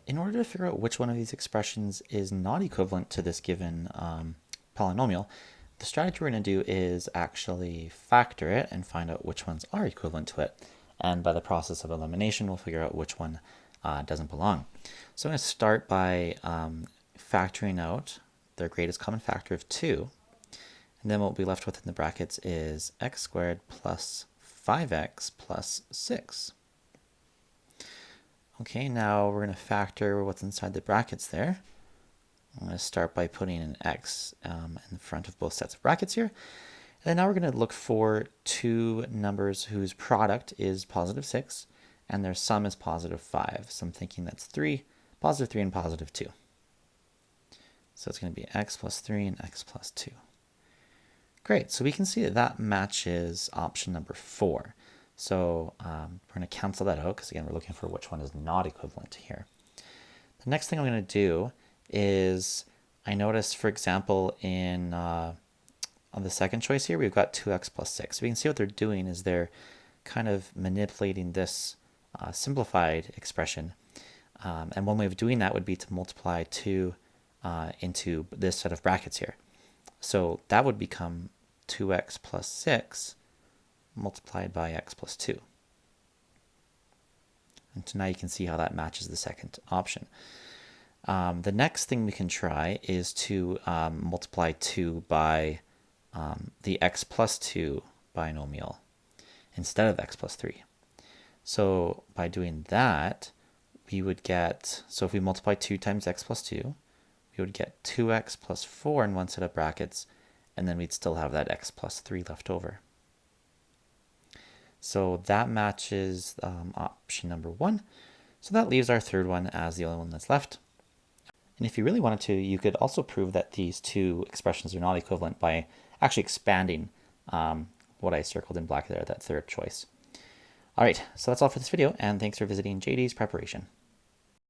in order to figure out which one of these expressions is not equivalent to this given polynomial, the strategy we're going to do is actually factor it and find out which ones are equivalent to it. And by the process of elimination, we'll figure out which one doesn't belong. So I'm going to start by factoring out their greatest common factor of 2. And then what we'll be left with in the brackets is x squared plus 5x plus 6. Okay, now we're going to factor what's inside the brackets there. I'm going to start by putting an x in the front of both sets of brackets here. And then now we're going to look for two numbers whose product is positive 6 and their sum is positive 5. So I'm thinking that's 3, positive 3 and positive 2. So it's going to be x plus 3 and x plus 2. Great, so we can see that that matches option number 4. So we're going to cancel that out because, again, we're looking for which one is not equivalent here. The next thing I'm going to do is, I notice, for example, on the second choice here, we've got 2x plus 6. So we can see what they're doing is they're kind of manipulating this simplified expression. And one way of doing that would be to multiply 2 into this set of brackets here. So that would become 2x plus 6 multiplied by x plus 2. And so now you can see how that matches the second option. The next thing we can try is to multiply 2 by the x plus 2 binomial instead of x plus 3. So by doing that, we would get, so if we multiply 2 times x plus 2, we would get 2x plus 4 in one set of brackets, and then we'd still have that x plus 3 left over. So that matches option number 1. So that leaves our third one as the only one that's left. And if you really wanted to, you could also prove that these two expressions are not equivalent by actually expanding what I circled in black there, that third choice. All right, so that's all for this video, and thanks for visiting JD's Preparation.